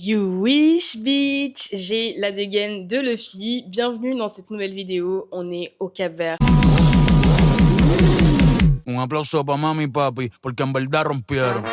You wish bitch, j'ai la dégaine de Luffy. Bienvenue dans cette nouvelle vidéo, on est au Cap-Vert. Un aplauso pa mami y papi, porque en verdad rompieron.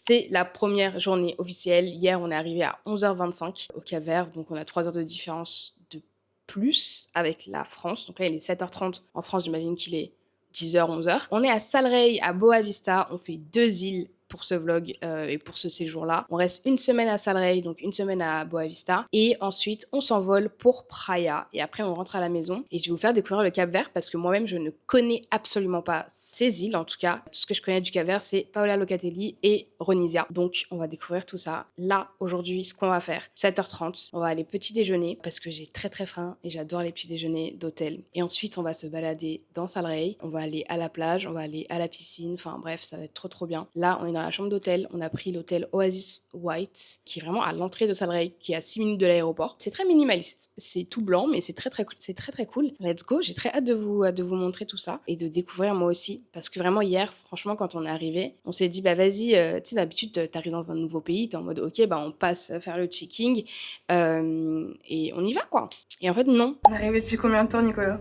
C'est la première journée officielle. Hier, on est arrivé à 11h25 au Cap-Vert, donc on a 3 heures de différence de plus avec la France. Donc là, il est 7h30 en France, j'imagine qu'il est 10h, 11h. On est à Salrey, à Boa Vista. On fait 2 îles pour ce vlog et pour ce séjour-là. On reste une semaine à Salrey, donc une semaine à Boa Vista. Et ensuite, on s'envole pour Praia. Et après, on rentre à la maison. Et je vais vous faire découvrir le Cap-Vert parce que moi-même, je ne connais absolument pas ces îles. En tout cas, tout ce que je connais du Cap-Vert, c'est Paola Locatelli et Ronisia. Donc, on va découvrir tout ça. Là, aujourd'hui, ce qu'on va faire, 7h30, on va aller petit déjeuner parce que j'ai très très faim et j'adore les petits déjeuners d'hôtel. Et ensuite, on va se balader dans Salrey. On va aller à la plage, on va aller à la piscine. Enfin bref, ça va être trop trop bien. Là, on est dans la chambre d'hôtel. On a pris l'hôtel Oasis White, qui est vraiment à l'entrée de Salrey, qui est à 6 minutes de l'aéroport. C'est très minimaliste. C'est tout blanc, mais c'est très très cool. Let's go. J'ai très hâte de vous montrer tout ça et de découvrir moi aussi. Parce que vraiment, hier, franchement, quand on est arrivé, on s'est dit, bah vas-y, tu sais, d'habitude, t'arrives dans un nouveau pays, t'es en mode, ok, bah on passe faire le checking et on y va, quoi. Et en fait, non. On est arrivé depuis combien de temps, Nicolas?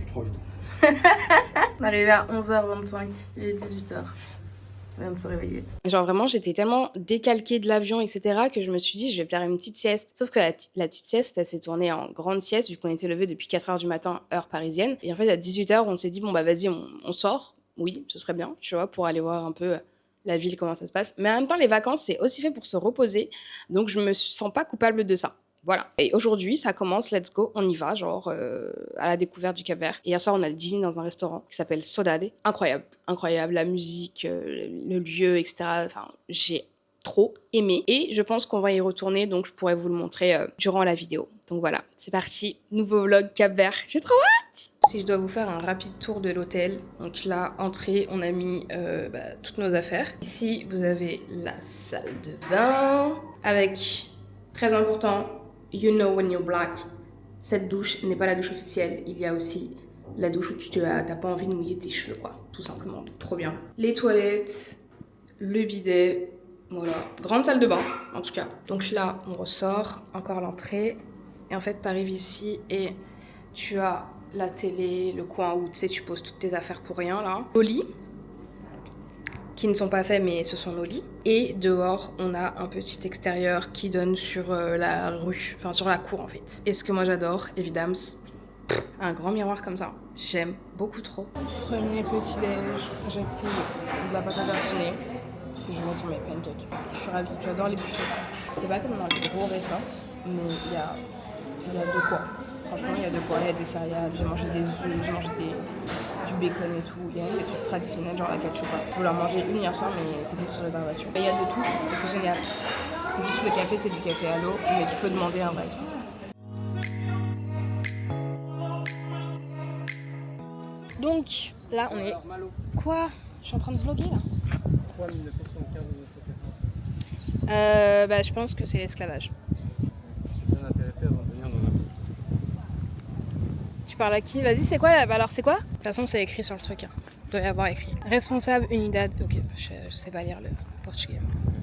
3 jours. On est arrivé à 11h25, il est 18h. On vient de se réveiller. Genre vraiment, j'étais tellement décalquée de l'avion, etc., que je me suis dit, je vais faire une petite sieste. Sauf que la petite sieste, elle s'est tournée en grande sieste, vu qu'on était levé depuis 4h du matin, heure parisienne. Et en fait, à 18h, on s'est dit, bon, bah vas-y, on sort. Oui, ce serait bien, tu vois, pour aller voir un peu la ville, comment ça se passe. Mais en même temps, les vacances, c'est aussi fait pour se reposer. Donc, je me sens pas coupable de ça. Voilà. Et aujourd'hui, ça commence, let's go, on y va, genre à la découverte du Cap-Vert. Hier soir, on a dîné dans un restaurant qui s'appelle Sodade. Incroyable, incroyable, la musique, le lieu, etc. Enfin, j'ai trop aimé. Et je pense qu'on va y retourner, donc je pourrais vous le montrer durant la vidéo. Donc voilà, c'est parti, nouveau vlog Cap-Vert. J'ai trop hâte! Si je dois vous faire un rapide tour de l'hôtel, donc là, entrée, on a mis toutes nos affaires. Ici, vous avez la salle de bain avec, très important, you know when you're black. Cette douche n'est pas la douche officielle. Il y a aussi la douche où tu t'as pas envie de mouiller tes cheveux, quoi. Tout simplement. Donc, trop bien. Les toilettes, le bidet. Voilà. Grande salle de bain, en tout cas. Donc là, on ressort. Encore l'entrée. Et en fait, t'arrives ici et tu as la télé, le coin où tu sais, tu poses toutes tes affaires pour rien, là. Au lit, qui ne sont pas faits, mais ce sont nos lits. Et dehors, on a un petit extérieur qui donne sur la rue, enfin sur la cour en fait. Et ce que moi j'adore, évidemment, un grand miroir comme ça. J'aime beaucoup trop. Premier petit déj, j'ai pris de la pâte à tartiner que je vais mettre sur mes pancakes. Je suis ravie, j'adore les buffets. C'est pas comme dans les gros resorts, mais il y a de quoi. Franchement, il y a de quoi, il y a des céréales, j'ai mangé des œufs, j'ai mangé du bacon et tout. Il y a même des trucs traditionnels, genre la cachupa. Je voulais en manger une hier soir, mais c'était sur réservation. Il y a de tout, et c'est génial. Juste le café, c'est du café à l'eau, mais tu peux demander un vrai expresso. Donc, là, on est... Quoi? Je suis en train de vlogger, là. Pourquoi 1975 Bah, je pense que c'est l'esclavage. bien intéressé avant de venir dans la... Tu parles à qui? Vas-y, c'est quoi là? Bah alors c'est quoi? De toute façon, c'est écrit sur le truc. Hein. Il doit y avoir écrit. Responsable Unidad. Ok, je sais pas lire le portugais.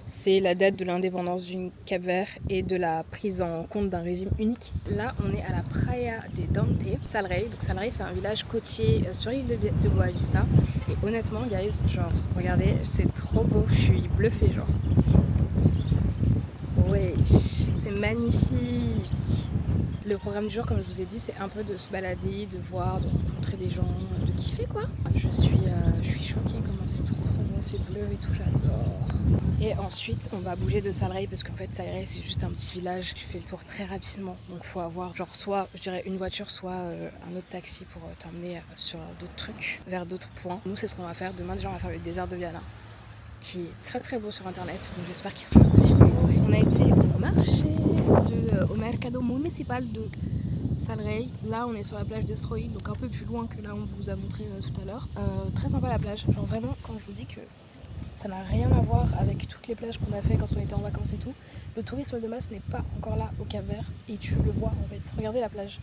C'est la date de l'indépendance du Cap-Vert et de la prise en compte d'un régime unique. Là, on est à la Praia de Dante, Salrey. Donc Salrey, c'est un village côtier sur l'île de Boa Vista. Et honnêtement, guys, genre, regardez, c'est trop beau. Je suis bluffée, genre. Ouais, c'est magnifique. Le programme du jour, comme je vous ai dit, c'est un peu de se balader, de voir, de rencontrer des gens, de kiffer quoi. Je suis choquée comment c'est trop beau, c'est bleu et tout, j'adore. Et ensuite, on va bouger de Salrey parce qu'en fait, Salrey c'est juste un petit village. Tu fais le tour très rapidement, donc faut avoir genre soit, je dirais, une voiture, soit un autre taxi pour t'emmener sur d'autres trucs, vers d'autres points. Nous, c'est ce qu'on va faire. Demain, déjà, on va faire le désert de Viana, qui est très très beau sur internet, donc j'espère qu'il sera aussi beau. On a été au marché au mercado municipal de Salrey. Là on est sur la plage de Stroil, donc un peu plus loin que là on vous a montré tout à l'heure. Très sympa la plage, genre vraiment quand je vous dis que Ça n'a rien à voir avec toutes les plages qu'on a fait quand on était en vacances et tout. Le tourisme de masse n'est pas encore là au Cap-Vert et tu le vois en fait. Regardez la plage.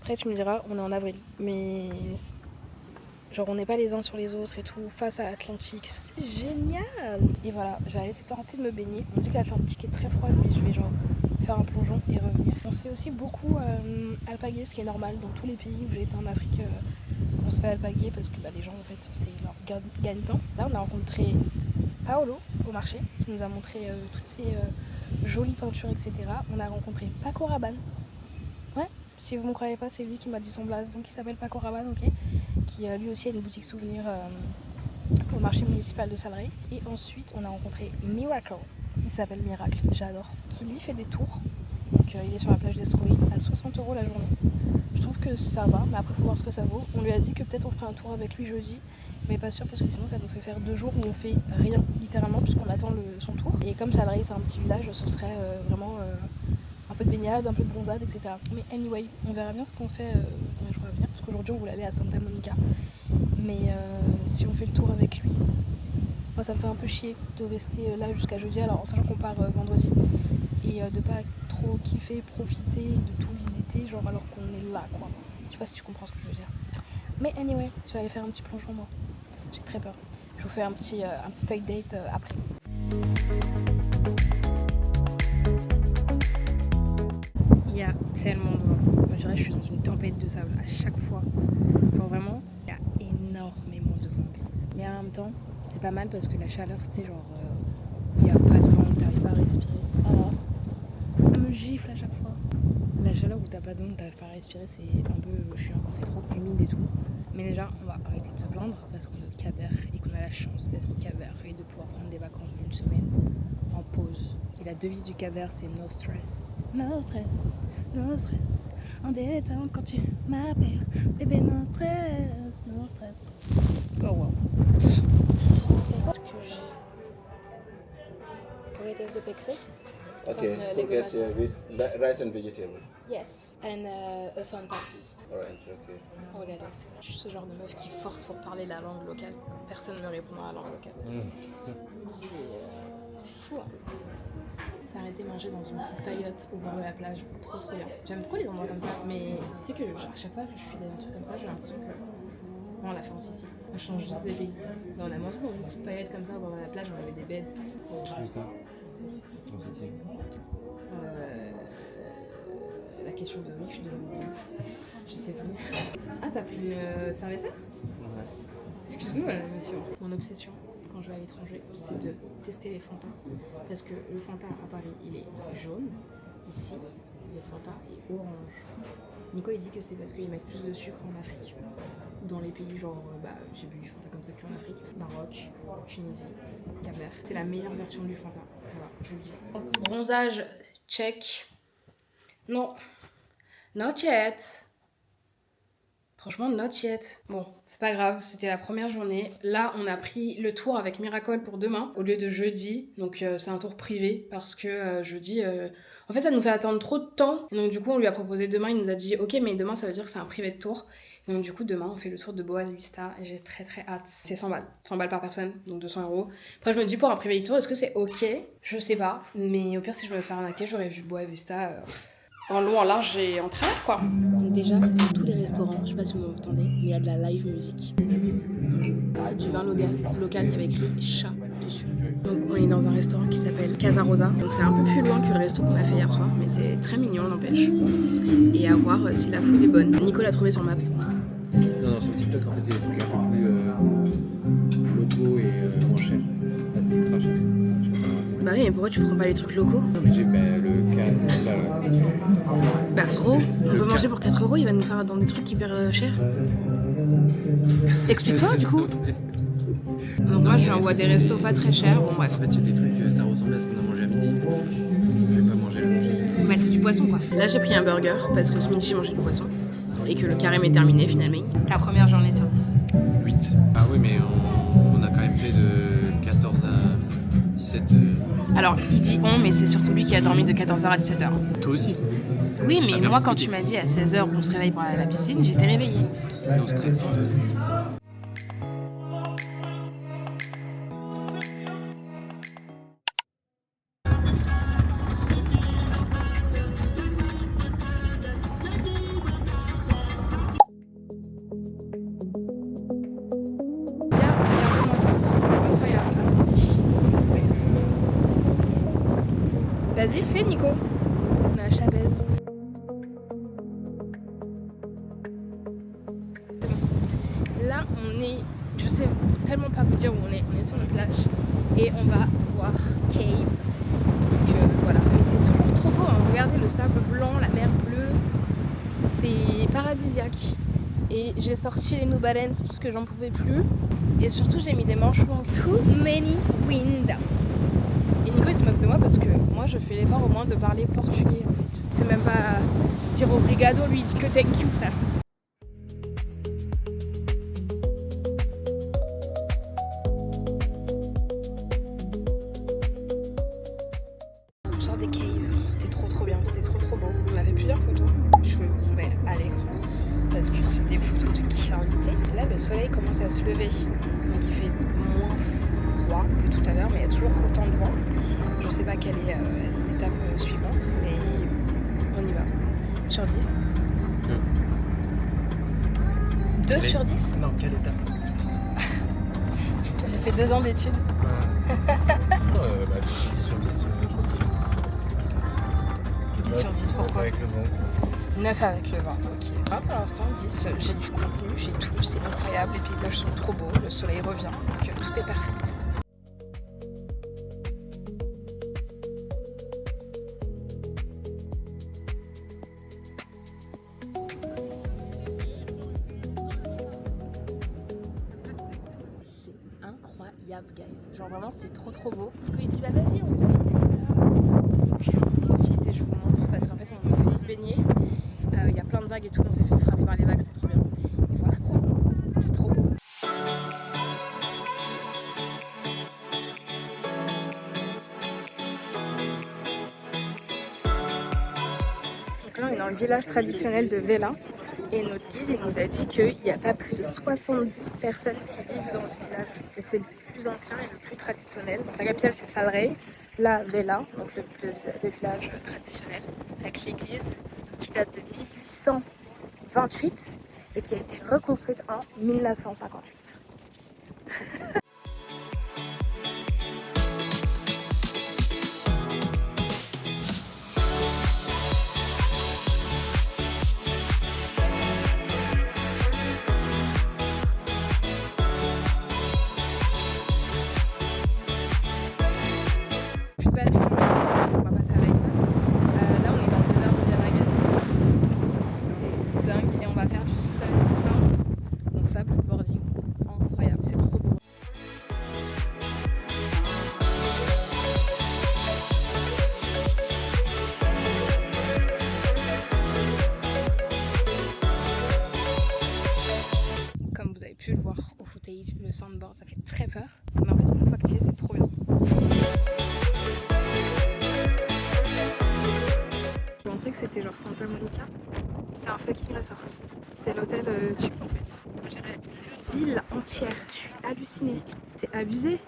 Après tu me diras, on est en avril, mais genre on n'est pas les uns sur les autres et tout, face à l'Atlantique, c'est génial. Et voilà, je vais aller tenter de me baigner. On dit que l'Atlantique est très froide, mais je vais genre faire un plongeon et revenir. On se fait aussi beaucoup alpaguer, ce qui est normal dans tous les pays où j'ai été en Afrique. On se fait alpaguer parce que les gens en fait c'est leur gagne-pain. Là on a rencontré Paolo au marché qui nous a montré toutes ces jolies peintures, etc. On a rencontré Paco Rabanne. Ouais, si vous ne me croyez pas, c'est lui qui m'a dit son blaze, donc il s'appelle Paco Rabanne, ok, qui lui aussi a une boutique souvenir au marché municipal de Salrey. Et ensuite on a rencontré Miracle, il s'appelle Miracle, j'adore, qui lui fait des tours. Donc il est sur la plage d'Estroïde à 60 € la journée. Je trouve que ça va, mais après il faut voir ce que ça vaut. On lui a dit que peut-être on ferait un tour avec lui jeudi, mais pas sûr parce que sinon ça nous fait faire 2 jours où on fait rien, littéralement, puisqu'on attend son tour. Et comme Salrey c'est un petit village, ce serait vraiment un peu de baignade, un peu de bronzade, etc. Mais anyway, on verra bien ce qu'on fait quand je reviens, parce qu'aujourd'hui on voulait aller à Santa Monica. Mais si on fait le tour avec lui, moi ça me fait un peu chier de rester là jusqu'à jeudi, alors en sachant qu'on part vendredi. Et de pas trop kiffer, profiter, de tout visiter, genre alors qu'on est là quoi. Je sais pas si tu comprends ce que je veux dire. Mais anyway, je vais aller faire un petit plongeon moi. J'ai très peur. Je vous fais un petit toy date après. Il y a tellement de vent. Je dirais que je suis dans une tempête de sable à chaque fois. Genre vraiment, il y a énormément de vent. Mais en même temps, c'est pas mal parce que la chaleur, tu sais, genre, il n'y a pas de vent, t'arrives pas à respirer. Alors, ça me gifle à chaque fois. La chaleur où t'as pas d'onde, t'arrives pas à respirer, c'est un peu chiant quand c'est trop humide et tout. Mais déjà, on va arrêter de se plaindre parce qu'on est au Cap-Vert et qu'on a la chance d'être au Cap-Vert et de pouvoir prendre des vacances d'une semaine en pause. Et la devise du Cap-Vert, c'est no stress. No stress, no stress. En détente quand tu m'appelles. Bébé, no stress, no stress. Oh wow. C'est ce que j'ai. Poetes de Pexé. Okay, pockets with rice and vegetable. Yes, and a Fanta please. Alright, okay. Regardez, je suis ce genre de meuf qui force pour parler la langue locale. Personne ne me répond dans la langue locale. C'est fou. Hein. On s'est arrêté manger dans une petite paillote au bord de la plage. Trop bien. J'aime trop les endroits comme ça, mais tu sais que à chaque fois que je suis dans un truc comme ça, j'ai l'impression que on l'a fait en Sicile. On change juste de pays. Mais on a mangé dans une petite paillote comme ça au bord de la plage, on avait des beds. Où ça en Sicile. La question de oui, je suis devenue je sais plus. Ah, t'as pris une cerveza? Ouais. Excuse-nous, monsieur. Mon obsession quand je vais à l'étranger, c'est de tester les Fanta. Parce que le Fanta à Paris, il est jaune. Ici, le Fanta est orange. Nico, il dit que c'est parce qu'ils mettent plus de sucre en Afrique. Ou dans les pays genre, j'ai bu du Fanta comme ça qu'en Afrique. Maroc, Tunisie, Cap-Vert. C'est la meilleure version du Fanta. Voilà, je vous le dis. Bronzage, check. Non. Not yet. Franchement, not yet. Bon, c'est pas grave, c'était la première journée. Là, on a pris le tour avec Miracle pour demain, au lieu de jeudi. Donc, c'est un tour privé, parce que jeudi... En fait, ça nous fait attendre trop de temps. Et donc, du coup, on lui a proposé demain. Il nous a dit, ok, mais demain, ça veut dire que c'est un privé de tour. Et donc, du coup, demain, on fait le tour de Boa Vista. Et j'ai très hâte. C'est 100 balles. 100 balles par personne, donc 200 €. Après, je me dis, pour un privé de tour, est-ce que c'est ok? Je sais pas. Mais au pire, si je me fais arnaquer, j'aurais vu Boa Vista... en long, en large et en travers quoi. Donc déjà, dans tous les restaurants, je sais pas si vous m'entendez, mais il y a de la live musique. C'est du vin local, il y avait écrit chat dessus. Donc on est dans un restaurant qui s'appelle Casa Rosa. Donc c'est un peu plus loin que le resto qu'on a fait hier soir, mais c'est très mignon n'empêche. Et à voir si la food est bonne. Nico l'a trouvé sur Maps. Non, sur TikTok en fait c'est des trucs un peu plus locaux et moins chers. Là c'est ultra cher. Je pense que Bah oui, mais pourquoi tu prends pas les trucs locaux? non mais j'ai le cas, là. Bah gros, on peut manger pour 4 €, il va nous faire dans des trucs hyper chers. Explique-toi du coup. Donc moi je vois des restos pas très chers, bon bref. En fait il y a des trucs, ça ressemble à ce qu'on a mangé à midi. Je vais pas manger la même chose. Bah c'est du poisson quoi. Là j'ai pris un burger parce que ce midi j'ai mangé du poisson. Et que le carême est terminé finalement. La première journée sur 10. 8. Ah oui mais on a quand même fait de 14 à 17. Alors il dit on, mais c'est surtout lui qui a dormi de 14h à 17h. Toi aussi. Oui mais bien moi quand profité. tu m'as dit à 16h on se réveille pour aller à la piscine, j'étais réveillée. No stress. Vas-y, fais Nico. On est à Chavez. Là, on est, je sais tellement pas vous dire où on est sur une plage et on va voir Cave. Donc voilà, mais c'est toujours trop beau, hein. Regardez le sable blanc, la mer bleue, c'est paradisiaque. Et j'ai sorti les New Balance parce que j'en pouvais plus. Et surtout, j'ai mis des manches longues. Too many wind. Et Nico, il se moque de moi parce que moi, je fais l'effort au moins de parler portugais en fait. C'est même pas dire obrigado, lui il dit que thank you, frère. On sort des caves, c'était trop bien, c'était trop beau. On avait plusieurs photos, je vous mets à l'écran parce que c'est des photos de qualité. Là le soleil commence à se lever, donc il fait moins froid que tout à l'heure, mais il y a toujours autant de vent. Je sais pas quelle est l'étape suivante, mais on y va. Sur 10 2 sur 10 Non, quelle étape? J'ai fait 2 ans d'études. 10 sur 10, 10 sur 10 pourquoi? avec le vent. 9 avec le vent, ok. Ah, pour l'instant 10, j'ai du contenu, j'ai tout, c'est incroyable, les paysages sont trop beaux, le soleil revient, donc tout est parfait. C'est incroyable, guys. Genre vraiment, c'est trop beau. Quand il dit bah vas-y, on profite, etc. Donc, on profite et je vous montre parce qu'en fait, on voulait se baigner. Il y a plein de vagues et tout, on s'est fait frapper par les vagues, c'était trop bien. Et voilà quoi, c'est trop beau. Donc là, on est dans le village traditionnel de Vela. Et notre guide il nous a dit qu'il n'y a pas plus de 70 personnes qui vivent dans ce village. Et c'est le plus ancien et le plus traditionnel. Donc la capitale c'est Salrey, la Vela, donc le village traditionnel, avec l'église qui date de 1828 et qui a été reconstruite en 1958. pu le voir au footage, le sandboard, ça fait très peur. Mais en fait, une fois que tu y es, c'est trop bien. Je pensais que c'était genre Santa Monica. C'est un fucking resort. C'est l'hôtel Tuf en fait. Moi j'irais ville entière. Je suis hallucinée. C'est abusé.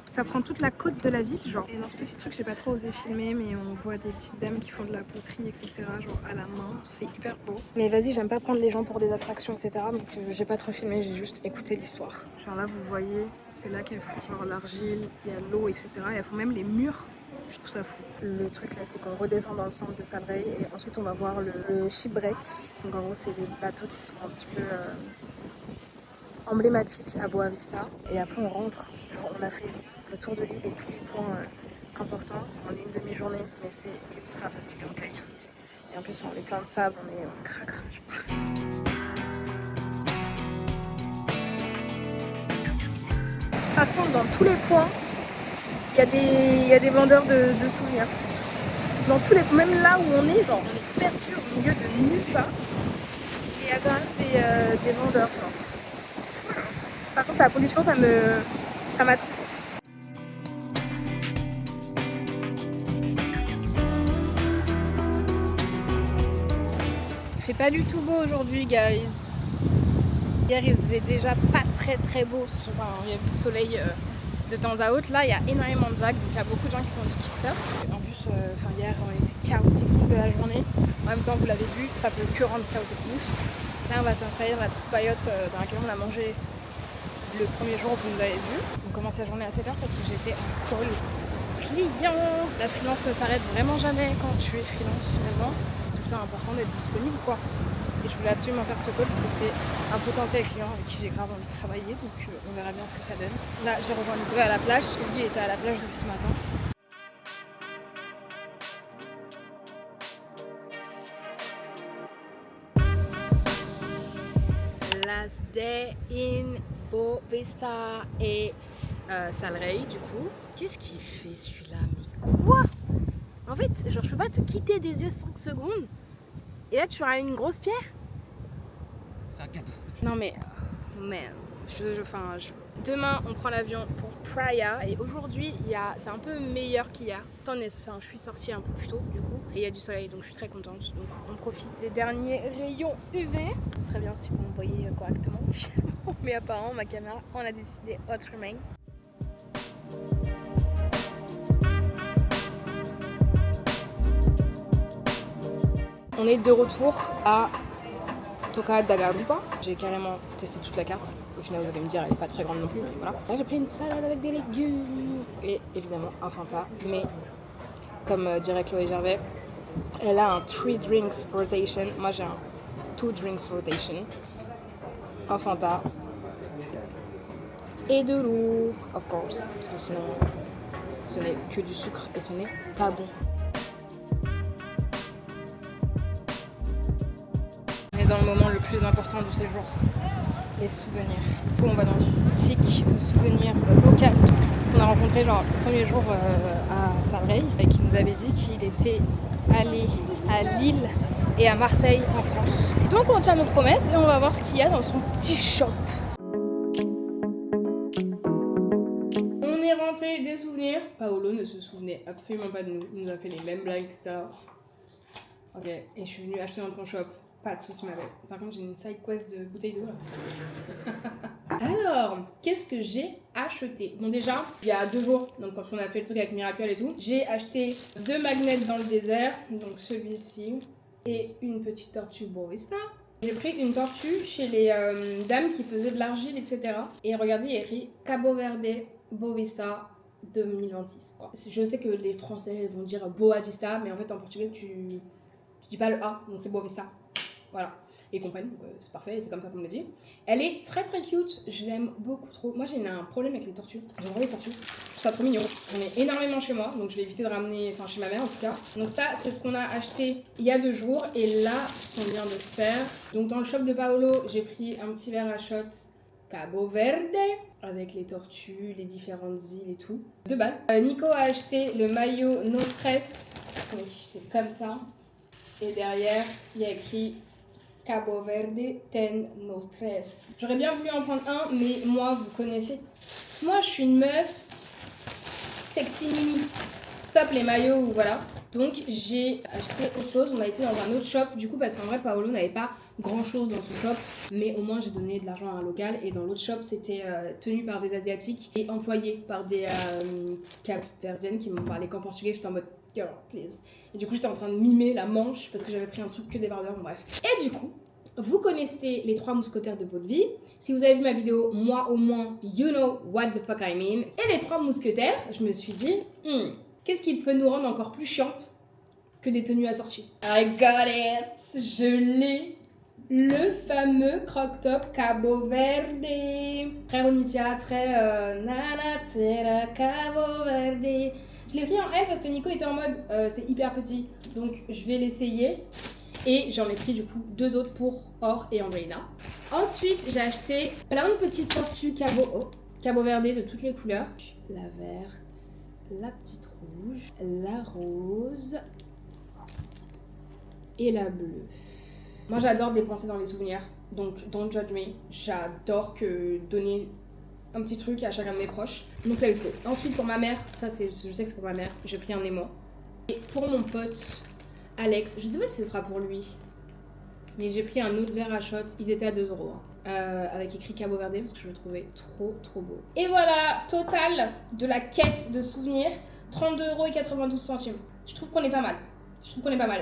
Ça prend toute la côte de la ville, genre. Et dans ce petit truc, j'ai pas trop osé filmer, mais on voit des petites dames qui font de la poterie, etc. Genre à la main. C'est hyper beau. Mais vas-y, j'aime pas prendre les gens pour des attractions, etc. Donc j'ai pas trop filmé, j'ai juste écouté l'histoire. Genre là, vous voyez, c'est là qu'elles font genre l'argile, il y a l'eau, etc. Et elles font même les murs. Je trouve ça fou. Le truc là, c'est qu'on redescend dans le centre de Salrey et ensuite on va voir le shipwreck. Donc en gros, c'est des bateaux qui sont un petit peu emblématiques à Boa Vista. Et après, on rentre. Genre, on a fait le tour de l'île et tous les points importants en une demi-journée, mais c'est ultra fatigant, cailloute. Et en plus, on est plein de sable, on est craquage. Par contre, dans tous les points, il y a des vendeurs de souvenirs. Dans tous les, même là où on est, genre, on est perdu au milieu de nulle part. Et il y a quand même des vendeurs. Genre. Par contre, la pollution, ça m'attriste. Il fait pas du tout beau aujourd'hui, guys. Hier, il faisait déjà pas très beau. Enfin, il y a du soleil de temps à autre. Là, il y a énormément de vagues, donc il y a beaucoup de gens qui font du kitesurf. En plus, hier, on était chaos technique de la journée. En même temps, vous l'avez vu, ça peut que rendre chaos technique. Là, on va s'installer dans la petite paillote dans laquelle on a mangé le premier jour où vous nous avez vu. On commence la journée à 7h parce que j'étais en call. clients. La freelance ne s'arrête vraiment jamais quand tu es freelance finalement. C'est tout le temps important d'être disponible quoi. Et je voulais absolument faire ce call parce que c'est un potentiel client avec qui j'ai grave envie de travailler. Donc on verra bien ce que ça donne. Là j'ai rejoint Nicolas à la plage parce que lui était à la plage depuis ce matin. Last day in Boa Vista et Salrey du coup. Qu'est-ce qu'il fait celui-là? Mais quoi? En fait, genre je peux pas te quitter des yeux 5 secondes. Et là tu as une grosse pierre? C'est un cadeau. Non mais, man, demain on prend l'avion pour Praia et aujourd'hui c'est un peu meilleur qu'hier. Je suis sortie un peu plus tôt du coup et il y a du soleil donc je suis très contente. Donc on profite des derniers rayons UV. Ce serait bien si vous me voyez correctement finalement, mais apparemment ma caméra on a décidé autrement. On est de retour à Toca da Garupa. J'ai carrément testé toute la carte. Au final, vous allez me dire, elle n'est pas très grande non plus, mais voilà. Là, j'ai pris une salade avec des légumes et évidemment un Fanta. Mais comme dirait Chloé Gervais, elle a un 3 drinks rotation. Moi, j'ai un 2 drinks rotation. Un Fanta et de l'eau, of course, parce que sinon, ce n'est que du sucre et ce n'est pas bon. On est dans le moment le plus important du séjour, les souvenirs. Du coup, on va dans une boutique de souvenirs locale. On a rencontré genre le premier jour à Salrey et qui nous avait dit qu'il était allé à Lille et à Marseille en France. Donc on tient nos promesses et on va voir ce qu'il y a dans son petit shop. On est rentré des souvenirs. Paolo ne se souvenait absolument pas de nous. Il nous a fait les mêmes blagues, etc. Ok, et je suis venue acheter dans ton shop. Pas de soucis, ma belle. Par contre, j'ai une side quest de bouteille d'eau là. Alors, qu'est-ce que j'ai acheté? Bon, déjà, il y a 2 jours, donc quand on a fait le truc avec Miracle et tout, j'ai acheté 2 magnets dans le désert, donc celui-ci, et une petite tortue Boa Vista. J'ai pris une tortue chez les dames qui faisaient de l'argile, etc. Et regardez, il y a écrit Cabo Verde Boa Vista 2026. Je sais que les Français vont dire Boa Vista, mais en fait en portugais tu dis pas le A, donc c'est Boa Vista. Voilà, ils comprennent, donc c'est parfait, c'est comme ça qu'on me le dit. Elle est très très cute, je l'aime beaucoup trop. Moi j'ai un problème avec les tortues, j'adore les tortues, je trouve ça trop mignon. J'en ai énormément chez moi, donc je vais éviter de ramener, enfin chez ma mère en tout cas. Donc ça c'est ce qu'on a acheté il y a 2 jours, et là ce qu'on vient de faire. Donc dans le shop de Paolo, j'ai pris un petit verre à shot Cabo Verde, avec les tortues, les différentes îles et tout. 2 balles. Nico a acheté le maillot No Stress, donc c'est comme ça. Et derrière, il y a écrit Cabo Verde ten no stress. J'aurais bien voulu en prendre un, mais moi, vous connaissez. Moi, je suis une meuf sexy mini. Stop les maillots, voilà. Donc, j'ai acheté autre chose. On a été dans un autre shop, du coup, parce qu'en vrai, Paolo n'avait pas grand-chose dans son shop. Mais au moins, j'ai donné de l'argent à un local. Et dans l'autre shop, c'était tenu par des Asiatiques et employé par des Cap-Verdiennes qui m'ont parlé qu'en portugais. J'étais en mode girl, please. Et du coup, j'étais en train de mimer la manche parce que j'avais pris un truc que débardeur, bref. Et du coup, vous connaissez les 3 mousquetaires de votre vie. Si vous avez vu ma vidéo, moi au moins, you know what the fuck I mean. Et les 3 mousquetaires, je me suis dit, qu'est-ce qui peut nous rendre encore plus chiantes que des tenues assorties? I got it! Je l'ai! Le fameux croc-top Cabo Verde. Très Onicia, très Nanatera Cabo Verde. Je l'ai pris en L parce que Nico était en mode c'est hyper petit, donc je vais l'essayer. Et j'en ai pris du coup 2 autres pour Or et Andreina. Ensuite, j'ai acheté plein de petites tortues Cabo Verde de toutes les couleurs. La verte, la petite rouge, la rose et la bleue. Moi, j'adore dépenser dans les souvenirs, donc don't judge me. J'adore donner un petit truc à chacun de mes proches. Donc let's go. Ensuite pour ma mère, ça c'est, je sais que c'est pour ma mère, j'ai pris un aimant. Et pour mon pote Alex, je sais pas si ce sera pour lui, mais j'ai pris un autre verre à shot, ils étaient à 2 €, avec écrit Cabo Verde parce que je le trouvais trop beau. Et voilà, total de la quête de souvenirs, 32,92 €. Je trouve qu'on est pas mal.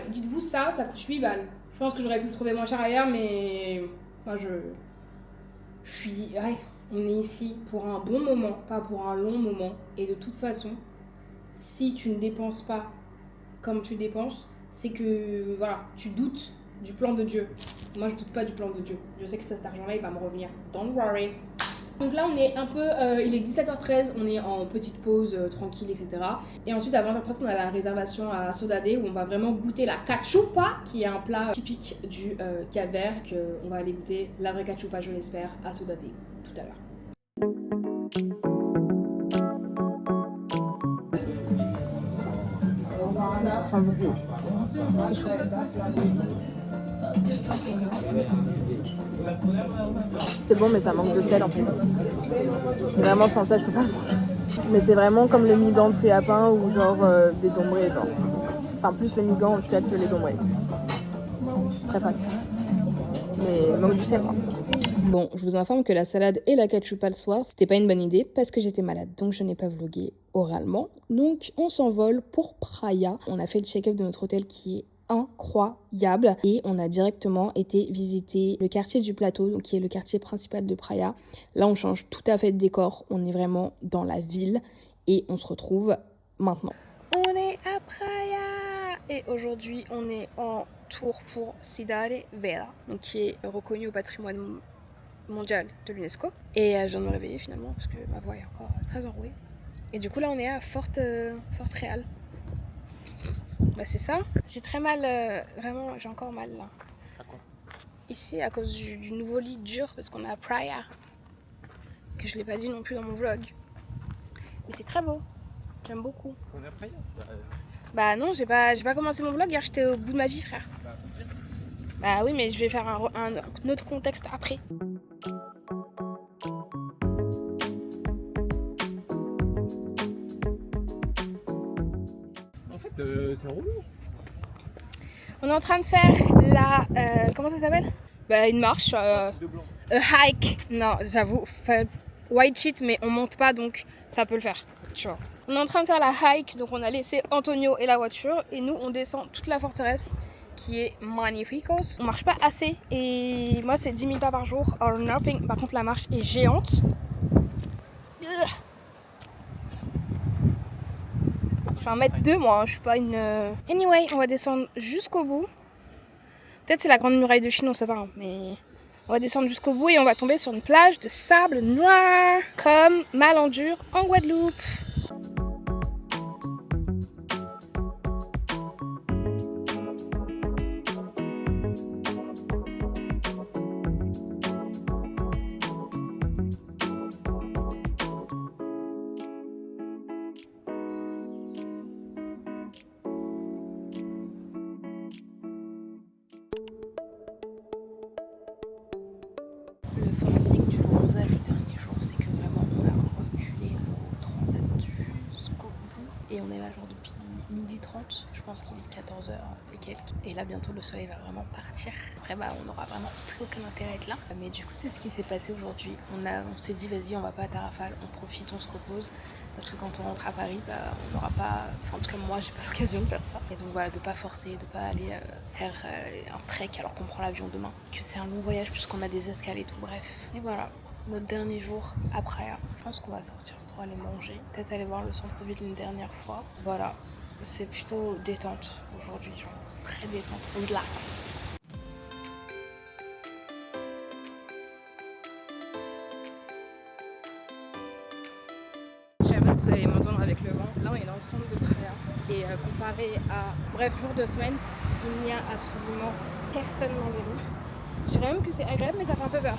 Dites-vous ça coûte 8 balles. Je pense que j'aurais pu le trouver moins cher ailleurs, mais moi je suis... Ouais. On est ici pour un bon moment, pas pour un long moment. Et de toute façon, si tu ne dépenses pas comme tu dépenses, c'est que voilà, tu doutes du plan de Dieu. Moi, je doute pas du plan de Dieu. Je sais que cet argent-là, il va me revenir. Don't worry. Donc là, on est un peu... il est 17h13, on est en petite pause, tranquille, etc. Et ensuite, à 20h30, on a la réservation à Sodade, où on va vraiment goûter la cachupa, qui est un plat typique du Cap-Vert, qu'on va aller goûter la vraie cachupa, je l'espère, à Sodade, tout à l'heure. Ça sent bon. C'est chaud. C'est bon, mais ça manque de sel en fait. Vraiment, sans sel, je peux pas le manger. Mais c'est vraiment comme le migan de fruits à pain ou genre des dombrés, genre. Enfin, plus le migan en tout cas que les dombrés. Très fan. Mais il manque du sel, quoi. Bon, je vous informe que la salade et la cachupa le soir, c'était pas une bonne idée parce que j'étais malade, donc je n'ai pas vlogué oralement. Donc on s'envole pour Praia. On a fait le check-up de notre hôtel qui est incroyable et on a directement été visiter le quartier du Plateau, donc qui est le quartier principal de Praia. Là, on change tout à fait de décor. On est vraiment dans la ville et on se retrouve maintenant. On est à Praia et aujourd'hui, on est en tour pour Cidade Vella, donc qui est reconnu au patrimoine mondial de l'UNESCO. Et je viens de me réveiller finalement parce que ma voix est encore très enrouée. Et du coup là on est à Fort Real. Bah c'est ça. J'ai très mal, vraiment j'ai encore mal là. À quoi? Ici à cause du nouveau lit dur parce qu'on est à Praia. Que je l'ai pas dit non plus dans mon vlog. Mais c'est très beau. J'aime beaucoup. On est à Praia? Bah non, j'ai pas commencé mon vlog hier, j'étais au bout de ma vie frère. Bah oui mais je vais faire un autre contexte après. C'est relou. On est en train de faire la... comment ça s'appelle? Bah une marche. De blanc. Hike. Non, j'avoue, white sheet, mais on monte pas donc ça peut le faire. Tu vois. On est en train de faire la hike, donc on a laissé Antonio et la voiture et nous on descend toute la forteresse qui est magnificos. On marche pas assez et moi c'est 10 000 pas par jour. Or nothing. Par contre la marche est géante. Je fais 1m2 moi, je suis pas une... Anyway, on va descendre jusqu'au bout. Peut-être c'est la grande muraille de Chine, on sait pas, hein, mais... On va descendre jusqu'au bout et on va tomber sur une plage de sable noir, comme Malandure en Guadeloupe. Le fancy du bronzage le dernier jour, c'est que vraiment on a reculé au transat jusqu'au bout. Et on est là genre depuis 12h30, je pense qu'il est 14h et quelques. Et là bientôt le soleil va vraiment partir. Après bah on n'aura vraiment plus aucun intérêt à être là. Mais du coup c'est ce qui s'est passé aujourd'hui. On s'est dit vas-y on va pas à Tarrafal, on profite, on se repose. Parce que quand on rentre à Paris, bah, on n'aura pas... Enfin, en tout cas, moi, j'ai pas l'occasion de faire ça. Et donc voilà, de pas forcer, de pas aller faire un trek alors qu'on prend l'avion demain. Que c'est un long voyage puisqu'on a des escales et tout, bref. Et voilà, notre dernier jour à Praia. Je pense qu'on va sortir pour aller manger. Peut-être aller voir le centre-ville une dernière fois. Voilà, c'est plutôt détente aujourd'hui, genre très détente. Relax. Je sais pas si vous allez m'entendre avec le vent. Là, on est dans le centre de Praia. Et comparé à, bref, jour de semaine, il n'y a absolument personne dans les rues. Je dirais même que c'est agréable, mais ça fait un peu peur.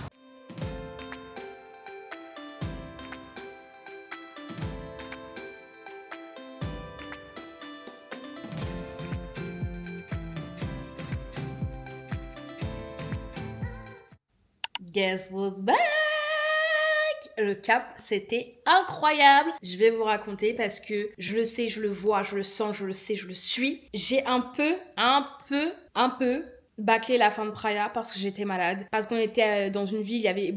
Guess who's back? Le Cap, c'était incroyable. Je vais vous raconter parce que je le sais, je le vois, je le sens, je le sais, je le suis. J'ai un peu bâclé la fin de Praia parce que j'étais malade. Parce qu'on était dans une ville, il y avait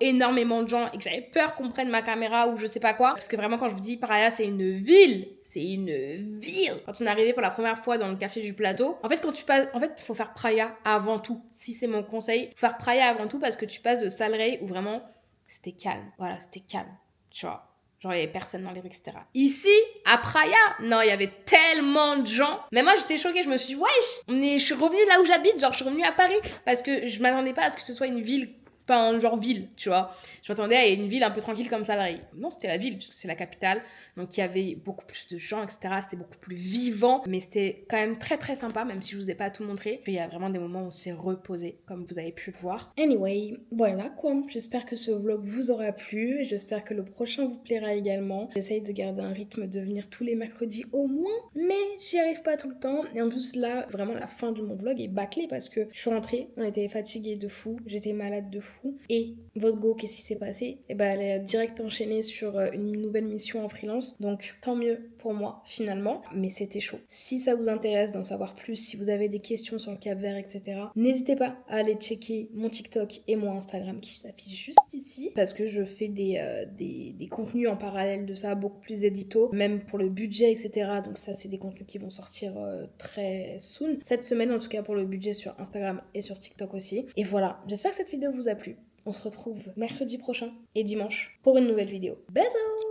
énormément de gens et que j'avais peur qu'on prenne ma caméra ou je sais pas quoi. Parce que vraiment, quand je vous dis Praia, c'est une ville. C'est une ville. Quand on est arrivé pour la première fois dans le quartier du Plateau, en fait, quand tu passes, en fait, il faut faire Praia avant tout. Si c'est mon conseil, faut faire Praia avant tout parce que tu passes de Salrey où vraiment c'était calme. Voilà, c'était calme. Tu vois. Genre, il y avait personne dans les rues, etc. Ici, à Praia, non, il y avait tellement de gens. Mais moi, j'étais choquée. Je me suis dit, wesh, je suis revenue là où j'habite. Genre, je suis revenue à Paris. Parce que je m'attendais pas à ce que ce soit une ville, pas un genre ville, tu vois. Je m'attendais à une ville un peu tranquille comme ça. Non, c'était la ville, puisque c'est la capitale. Donc, il y avait beaucoup plus de gens, etc. C'était beaucoup plus vivant. Mais c'était quand même très, très sympa, même si je vous ai pas tout montré. Puis, il y a vraiment des moments où on s'est reposé, comme vous avez pu le voir. Anyway, voilà quoi. J'espère que ce vlog vous aura plu. J'espère que le prochain vous plaira également. J'essaye de garder un rythme de venir tous les mercredis au moins. Mais j'y arrive pas tout le temps. Et en plus, là, vraiment, la fin de mon vlog est bâclée parce que je suis rentrée. On était fatigués de fou. J'étais malade de fou. Et votre go, qu'est-ce qui s'est passé? Et ben, elle a direct enchaîné sur une nouvelle mission en freelance. Donc, tant mieux pour moi, finalement. Mais c'était chaud. Si ça vous intéresse d'en savoir plus, si vous avez des questions sur le Cap-Vert, etc., n'hésitez pas à aller checker mon TikTok et mon Instagram qui s'affichent juste ici. Parce que je fais des contenus en parallèle de ça, beaucoup plus édito. Même pour le budget, etc. Donc ça, c'est des contenus qui vont sortir très soon. Cette semaine, en tout cas, pour le budget sur Instagram et sur TikTok aussi. Et voilà, j'espère que cette vidéo vous a plu. On se retrouve mercredi prochain et dimanche pour une nouvelle vidéo. Bisous!